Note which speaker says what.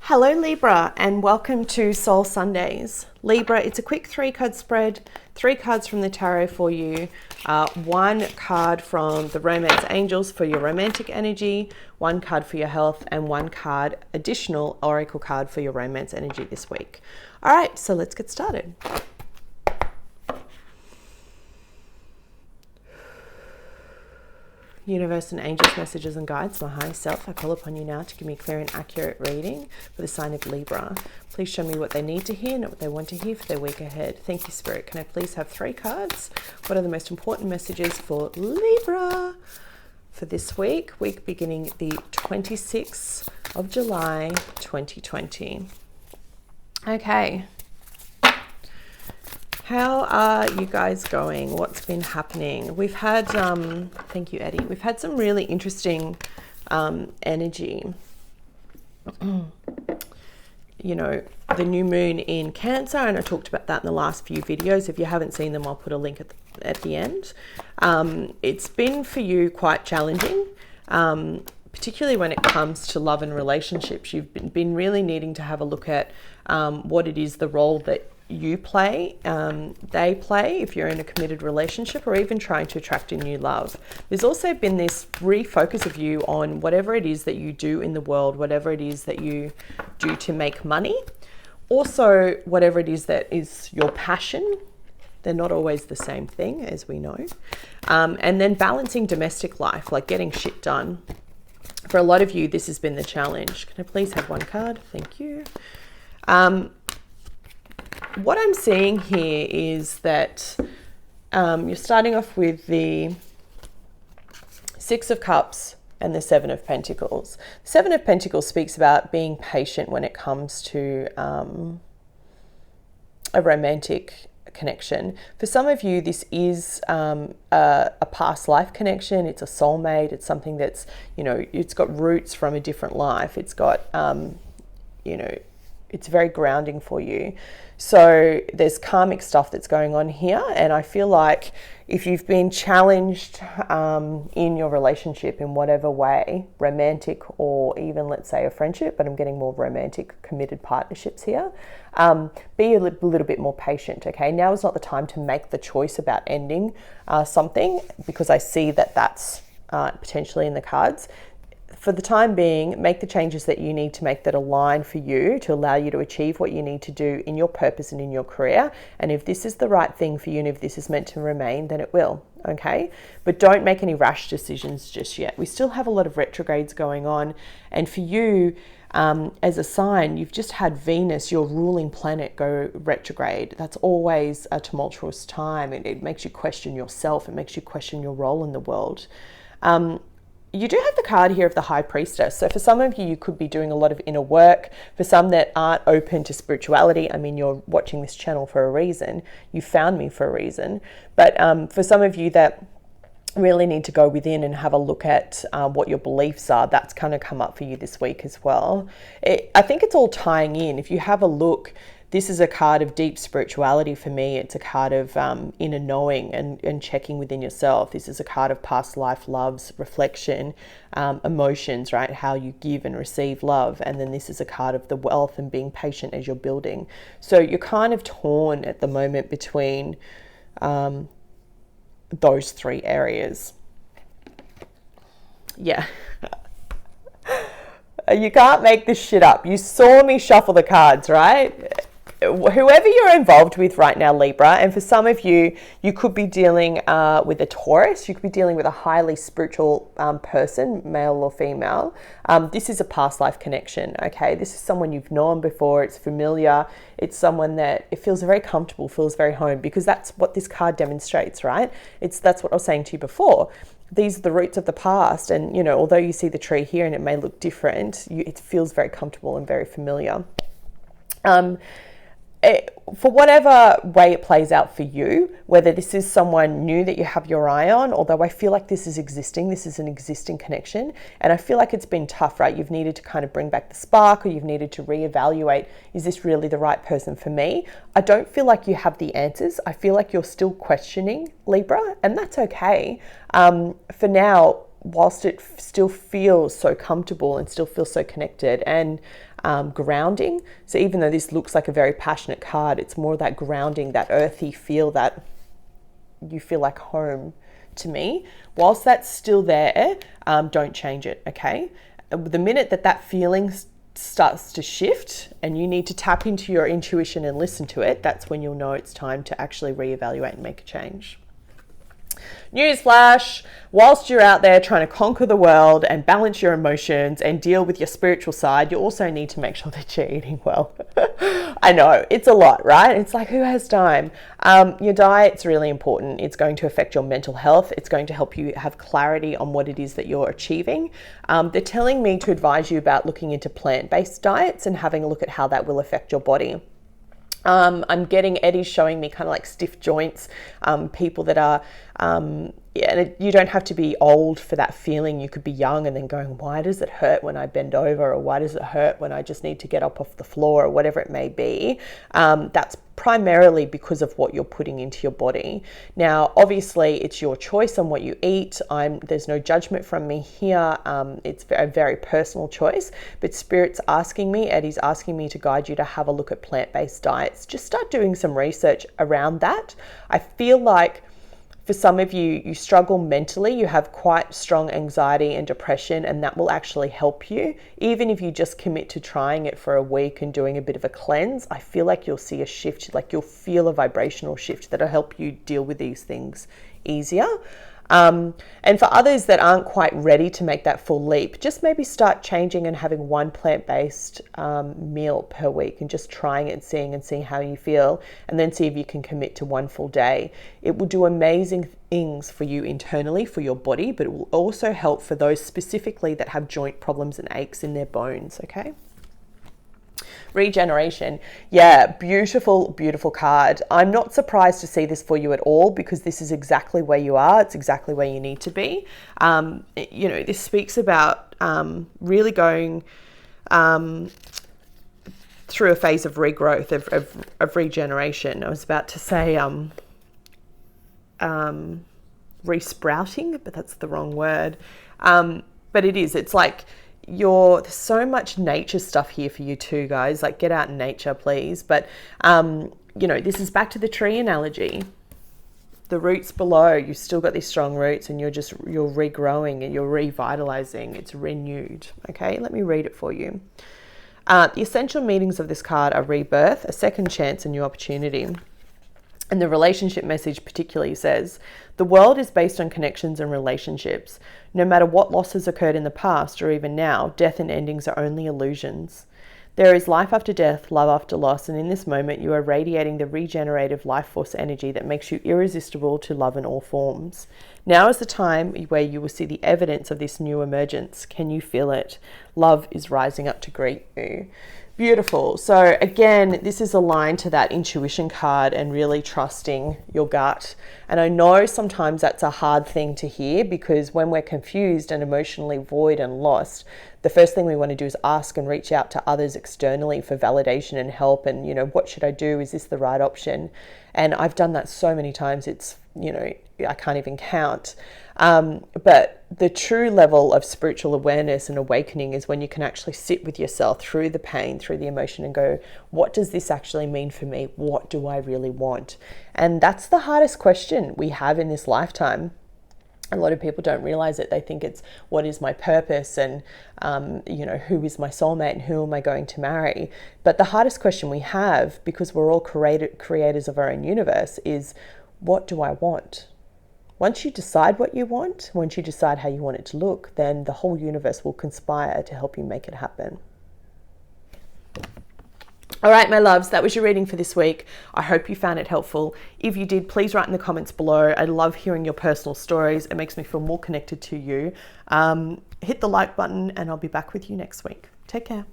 Speaker 1: Hello Libra, and welcome to Soul Sundays. Libra, it's a quick 3-card spread, 3 cards from the tarot for you, 1 card from the Romance Angels for your romantic energy, 1 card for your health, and 1 card additional oracle card for your romance energy this week. All right, so let's get started. Universe and angels, messages and guides, my higher self, I call upon you now to give me a clear and accurate reading for the sign of Libra. Please show me what they need to hear, not what they want to hear for their week ahead. Thank you, Spirit. Can I please have 3 cards? What are the most important messages for Libra for this week beginning the 26th of July, 2020. Okay. How are you guys going? What's been happening? We've had, thank you, Eddie. We've had some really interesting energy. You know, the new moon in Cancer, and I talked about that in the last few videos. If you haven't seen them, I'll put a link at the end. It's been for you quite challenging, particularly when it comes to love and relationships. You've been really needing to have a look at what it is, the role that you play, they play if you're in a committed relationship, or even trying to attract a new love. There's also been this refocus of you on whatever it is that you do in the world, whatever it is that you do to make money, also whatever it is that is your passion. They're not always the same thing, as we know. And then balancing domestic life, like getting shit done. For a lot of you, this has been the challenge. Can I please have 1 card? Thank you. What I'm seeing here is that you're starting off with the 6 of Cups and the 7 of Pentacles. The 7 of Pentacles speaks about being patient when it comes to a romantic connection. For some of you, this is a past life connection. It's a soulmate. It's something that's, you know, it's got roots from a different life. It's got, you know, it's very grounding for you. So there's karmic stuff that's going on here, and I feel like if you've been challenged in your relationship in whatever way, romantic or even, let's say, a friendship, but I'm getting more romantic committed partnerships here, be a little bit more patient, okay? Now is not the time to make the choice about ending something, because I see that that's potentially in the cards. For the time being, make the changes that you need to make that align for you to allow you to achieve what you need to do in your purpose and in your career. And if this is the right thing for you and if this is meant to remain, then it will, okay? But don't make any rash decisions just yet. We still have a lot of retrogrades going on. And for you, as a sign, you've just had Venus, your ruling planet, go retrograde. That's always a tumultuous time. It makes you question yourself. It makes you question your role in the world. You do have the card here of the High Priestess. So for some of you, you could be doing a lot of inner work. For some that aren't open to spirituality, I mean, you're watching this channel for a reason. You found me for a reason. But for some of you that really need to go within and have a look at what your beliefs are, that's kind of come up for you this week as well. I think it's all tying in. If you have a look, this is a card of deep spirituality for me. It's a card of inner knowing and checking within yourself. This is a card of past life loves, reflection, emotions, right? How you give and receive love. And then this is a card of the wealth and being patient as you're building. So you're kind of torn at the moment between those 3 areas. Yeah. You can't make this shit up. You saw me shuffle the cards, right? Whoever you're involved with right now, Libra, and for some of you, you could be dealing with a Taurus. You could be dealing with a highly spiritual person, male or female. This is a past life connection, okay? This is someone you've known before. It's familiar. It's someone that it feels very comfortable, feels very home, because that's what this card demonstrates, right? That's what I was saying to you before. These are the roots of the past, and, you know, although you see the tree here and it may look different, it feels very comfortable and very familiar. For whatever way it plays out for you, whether this is someone new that you have your eye on, although I feel like this is an existing connection, and I feel like it's been tough, right? You've needed to kind of bring back the spark, or you've needed to reevaluate, is this really the right person for me? I don't feel like you have the answers. I feel like you're still questioning, Libra, and that's okay. For now, whilst it still feels so comfortable and still feels so connected, and grounding. So even though this looks like a very passionate card, it's more that grounding, that earthy feel, that you feel like home to me. Whilst that's still there, don't change it, okay? The minute that feeling starts to shift and you need to tap into your intuition and listen to it, that's when you'll know it's time to actually reevaluate and make a change. Newsflash, whilst you're out there trying to conquer the world and balance your emotions and deal with your spiritual side, you also need to make sure that you're eating well. I know, it's a lot, right? It's like, who has time? Your diet's really important. It's going to affect your mental health. It's going to help you have clarity on what it is that you're achieving. They're telling me to advise you about looking into plant-based diets and having a look at how that will affect your body. I'm getting Eddie's showing me kind of like stiff joints, people that are, you don't have to be old for that feeling. You could be young and then going, why does it hurt when I bend over? Or why does it hurt when I just need to get up off the floor, or whatever it may be? That's primarily because of what you're putting into your body. Now, obviously, it's your choice on what you eat. There's no judgment from me here. It's a very personal choice, but Spirit's asking me, Eddie's asking me to guide you to have a look at plant-based diets. Just start doing some research around that. I feel like for some of you, you struggle mentally, you have quite strong anxiety and depression, and that will actually help you. Even if you just commit to trying it for a week and doing a bit of a cleanse, I feel like you'll see a shift, like you'll feel a vibrational shift that'll help you deal with these things easier. And for others that aren't quite ready to make that full leap, just maybe start changing and having one plant-based meal per week and just trying it and seeing how you feel, and then see if you can commit to one full day. It will do amazing things for you internally, for your body, but it will also help for those specifically that have joint problems and aches in their bones, okay? Regeneration. Yeah, beautiful, beautiful card. I'm not surprised to see this for you at all, because this is exactly where you are. It's exactly where you need to be. This speaks about really going through a phase of regrowth, of regeneration. I was about to say resprouting, but that's the wrong word. But it is. It's like there's so much nature stuff here for you too, guys. Like, get out in nature, please. But this is back to the tree analogy. The roots below, you've still got these strong roots, and you're regrowing and you're revitalizing. It's renewed. Okay, let me read it for you. The essential meanings of this card are rebirth, a second chance, and new opportunity. And the relationship message particularly says, the world is based on connections and relationships. No matter what losses occurred in the past or even now, death and endings are only illusions. There is life after death, love after loss, and in this moment you are radiating the regenerative life force energy that makes you irresistible to love in all forms. Now is the time where you will see the evidence of this new emergence. Can you feel it? Love is rising up to greet you. Beautiful. So again, this is aligned to that intuition card and really trusting your gut. And I know sometimes that's a hard thing to hear, because when we're confused and emotionally void and lost, the first thing we want to do is ask and reach out to others externally for validation and help. And, what should I do? Is this the right option? And I've done that so many times. It's, I can't even count. But the true level of spiritual awareness and awakening is when you can actually sit with yourself through the pain, through the emotion, and go, what does this actually mean for me? What do I really want? And that's the hardest question we have in this lifetime. A lot of people don't realize it. They think it's, what is my purpose? And, who is my soulmate and who am I going to marry? But the hardest question we have, because we're all creators of our own universe, is, what do I want? Once you decide what you want, once you decide how you want it to look, then the whole universe will conspire to help you make it happen. All right, my loves, that was your reading for this week. I hope you found it helpful. If you did, please write in the comments below. I love hearing your personal stories. It makes me feel more connected to you. Hit the like button, and I'll be back with you next week. Take care.